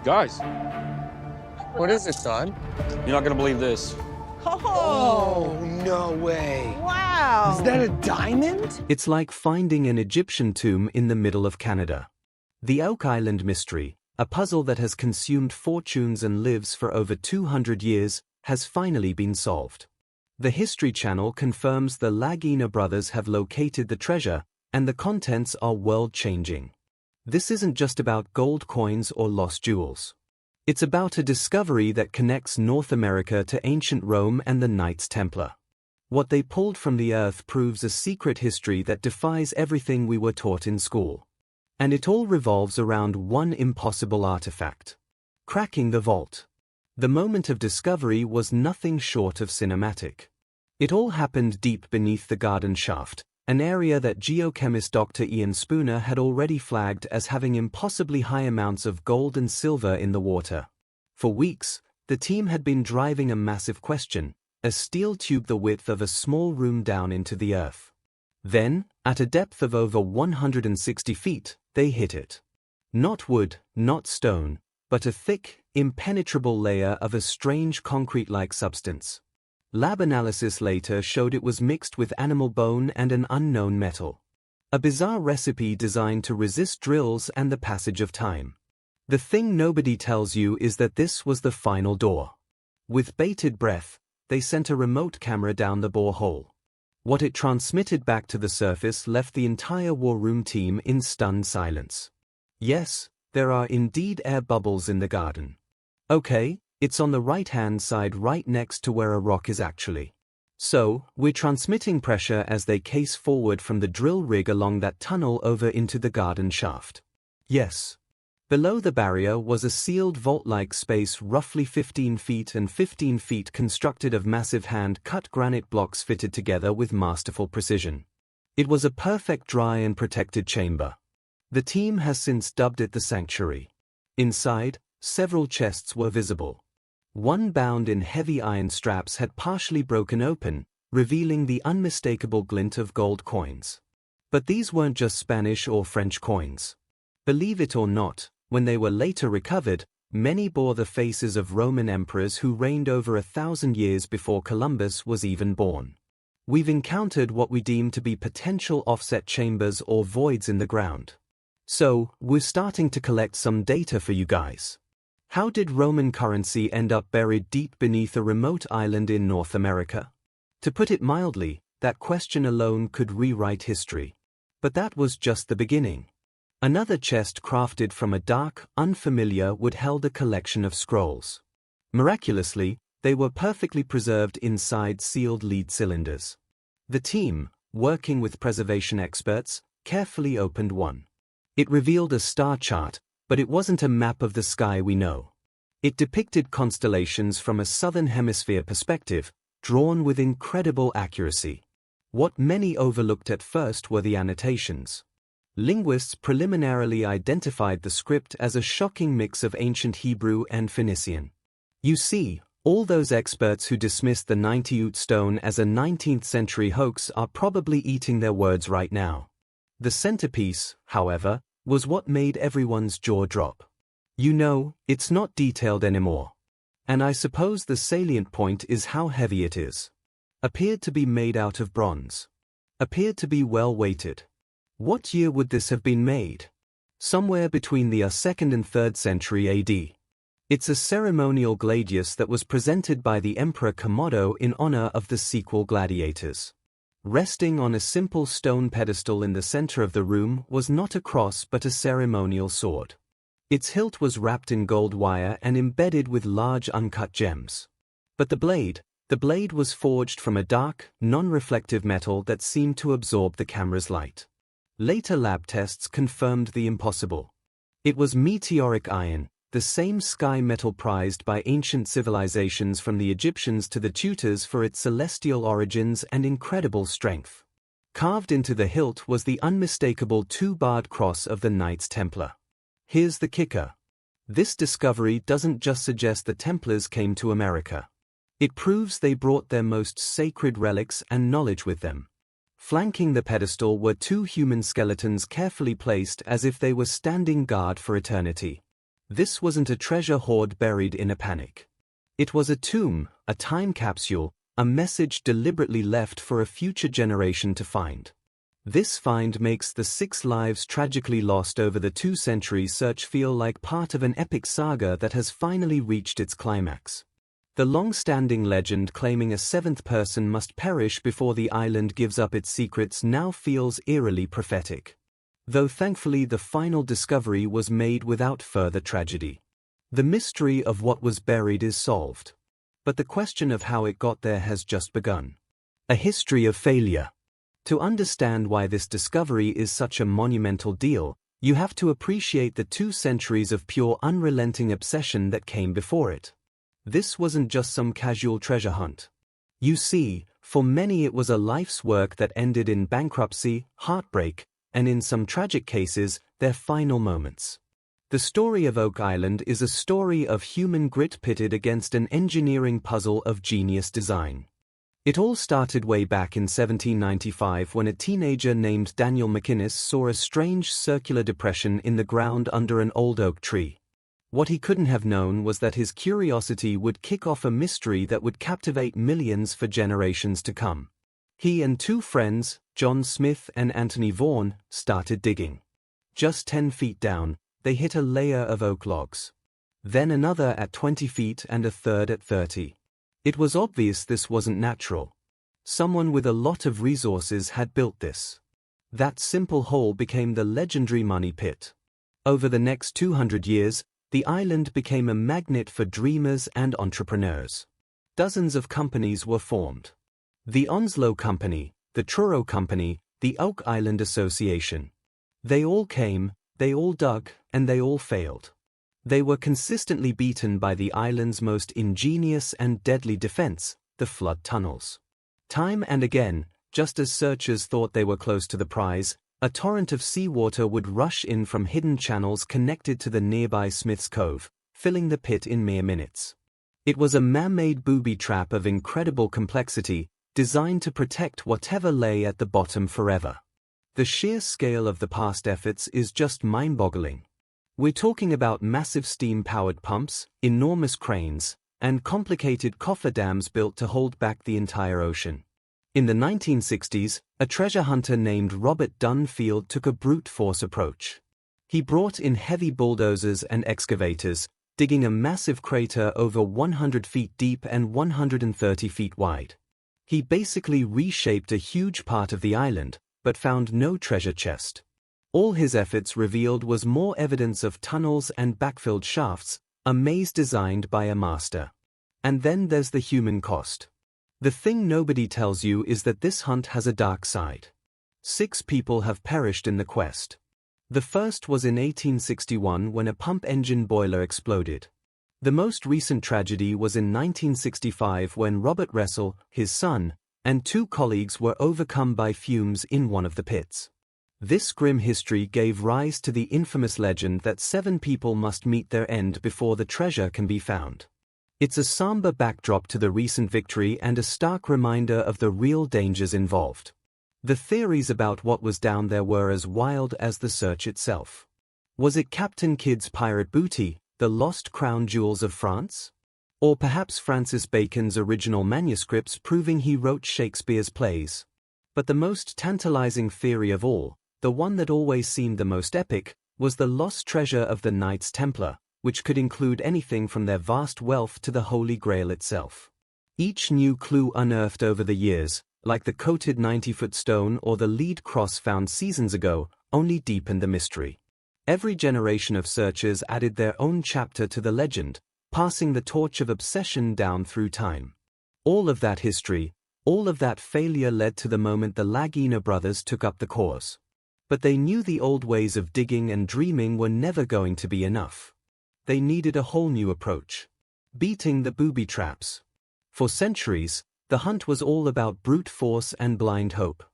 Guys, What is it, son? you're not gonna believe this. Oh, no way. wow. Is that a diamond? It's like finding an Egyptian tomb in the middle of Canada. The Oak Island Mystery, a puzzle that has consumed fortunes and lives for over 200 years, has finally been solved. The History Channel confirms the Lagina brothers have located the treasure, and the contents are world-changing. This isn't just about gold coins or lost jewels. It's about a discovery that connects North America to ancient Rome and the Knights Templar. What they pulled from the earth proves a secret history that defies everything we were taught in school. And it all revolves around one impossible artifact: cracking the vault. The moment of discovery was nothing short of cinematic. It all happened deep beneath the garden shaft, an area that geochemist Dr. Ian Spooner had already flagged as having impossibly high amounts of gold and silver in the water. For weeks, the team had been driving a massive question: a steel tube the width of a small room down into the earth. Then, at a depth of over 160 feet, they hit it. Not wood, not stone, but a thick, impenetrable layer of a strange concrete-like substance. Lab analysis later showed it was mixed with animal bone and an unknown metal. A bizarre recipe designed to resist drills and the passage of time. The thing nobody tells you is that this was the final door. With bated breath, they sent a remote camera down the borehole. What it transmitted back to the surface left the entire war room team in stunned silence. Yes, there are indeed air bubbles in the garden. Okay, it's on the right-hand side right next to where a rock is actually. So, we're transmitting pressure as they case forward from the drill rig along that tunnel over into the garden shaft. Yes. Below the barrier was a sealed vault-like space roughly 15 feet and 15 feet constructed of massive hand-cut granite blocks fitted together with masterful precision. It was a perfect dry and protected chamber. The team has since dubbed it the Sanctuary. Inside, several chests were visible. One bound in heavy iron straps had partially broken open, revealing the unmistakable glint of gold coins. But these weren't just Spanish or French coins. Believe it or not, when they were later recovered, many bore the faces of Roman emperors who reigned over 1,000 years before Columbus was even born. We've encountered what we deem to be potential offset chambers or voids in the ground. So, we're starting to collect some data for you guys. How did Roman currency end up buried deep beneath a remote island in North America? To put it mildly, that question alone could rewrite history. But that was just the beginning. Another chest crafted from a dark, unfamiliar wood held a collection of scrolls. Miraculously, they were perfectly preserved inside sealed lead cylinders. The team, working with preservation experts, carefully opened one. It revealed a star chart, but it wasn't a map of the sky we know. It depicted constellations from a southern hemisphere perspective, drawn with incredible accuracy. What many overlooked at first were the annotations. Linguists preliminarily identified the script as a shocking mix of ancient Hebrew and Phoenician. You see, all those experts who dismissed the 90-oot stone as a 19th-century hoax are probably eating their words right now. The centerpiece, however, was what made everyone's jaw drop. You know, it's not detailed anymore. And I suppose the salient point is how heavy it is. Appeared to be made out of bronze. Appeared to be well weighted. What year would this have been made? Somewhere between the 2nd and 3rd century AD. It's a ceremonial gladius that was presented by the Emperor Komodo in honor of the sequel gladiators. Resting on a simple stone pedestal in the center of the room was not a cross but a ceremonial sword. Its hilt was wrapped in gold wire and embedded with large uncut gems. But the blade was forged from a dark, non-reflective metal that seemed to absorb the camera's light. Later lab tests confirmed the impossible. It was meteoric iron, the same sky metal prized by ancient civilizations from the Egyptians to the Tutors for its celestial origins and incredible strength. Carved into the hilt was the unmistakable two-barred cross of the Knights Templar. Here's the kicker. This discovery doesn't just suggest the Templars came to America. It proves they brought their most sacred relics and knowledge with them. Flanking the pedestal were two human skeletons carefully placed as if they were standing guard for eternity. This wasn't a treasure hoard buried in a panic. It was a tomb, a time capsule, a message deliberately left for a future generation to find. This find makes the 6 lives tragically lost over the 2-century search feel like part of an epic saga that has finally reached its climax. The long-standing legend claiming a 7th person must perish before the island gives up its secrets now feels eerily prophetic. Though thankfully the final discovery was made without further tragedy. The mystery of what was buried is solved. But the question of how it got there has just begun. A history of failure. To understand why this discovery is such a monumental deal, you have to appreciate the 2 centuries of pure unrelenting obsession that came before it. This wasn't just some casual treasure hunt. You see, for many it was a life's work that ended in bankruptcy, heartbreak, and in some tragic cases, their final moments. The story of Oak Island is a story of human grit pitted against an engineering puzzle of genius design. It all started way back in 1795 when a teenager named Daniel McInnes saw a strange circular depression in the ground under an old oak tree. What he couldn't have known was that his curiosity would kick off a mystery that would captivate millions for generations to come. He and 2 friends, John Smith and Anthony Vaughan, started digging. Just 10 feet down, they hit a layer of oak logs. Then another at 20 feet and a third at 30. It was obvious this wasn't natural. Someone with a lot of resources had built this. That simple hole became the legendary money pit. Over the next 200 years, the island became a magnet for dreamers and entrepreneurs. Dozens of companies were formed. The Onslow Company, the Truro Company, the Oak Island Association. They all came, they all dug, and they all failed. They were consistently beaten by the island's most ingenious and deadly defense, the flood tunnels. Time and again, just as searchers thought they were close to the prize, a torrent of seawater would rush in from hidden channels connected to the nearby Smith's Cove, filling the pit in mere minutes. It was a man-made booby trap of incredible complexity, designed to protect whatever lay at the bottom forever. The sheer scale of the past efforts is just mind-boggling. We're talking about massive steam-powered pumps, enormous cranes, and complicated cofferdams built to hold back the entire ocean. In the 1960s, a treasure hunter named Robert Dunfield took a brute force approach. He brought in heavy bulldozers and excavators, digging a massive crater over 100 feet deep and 130 feet wide. He basically reshaped a huge part of the island, but found no treasure chest. All his efforts revealed was more evidence of tunnels and backfilled shafts, a maze designed by a master. And then there's the human cost. The thing nobody tells you is that this hunt has a dark side. 6 people have perished in the quest. The first was in 1861 when a pump engine boiler exploded. The most recent tragedy was in 1965 when Robert Russell, his son, and 2 colleagues were overcome by fumes in one of the pits. This grim history gave rise to the infamous legend that 7 people must meet their end before the treasure can be found. It's a somber backdrop to the recent victory and a stark reminder of the real dangers involved. The theories about what was down there were as wild as the search itself. Was it Captain Kidd's pirate booty, the lost crown jewels of France? Or perhaps Francis Bacon's original manuscripts proving he wrote Shakespeare's plays? But the most tantalizing theory of all, the one that always seemed the most epic, was the lost treasure of the Knights Templar, which could include anything from their vast wealth to the Holy Grail itself. Each new clue unearthed over the years, like the coated 90-foot stone or the lead cross found seasons ago, only deepened the mystery. Every generation of searchers added their own chapter to the legend, passing the torch of obsession down through time. All of that history, all of that failure led to the moment the Lagina brothers took up the cause. But they knew the old ways of digging and dreaming were never going to be enough. They needed a whole new approach. Beating the booby traps. For centuries, the hunt was all about brute force and blind hope.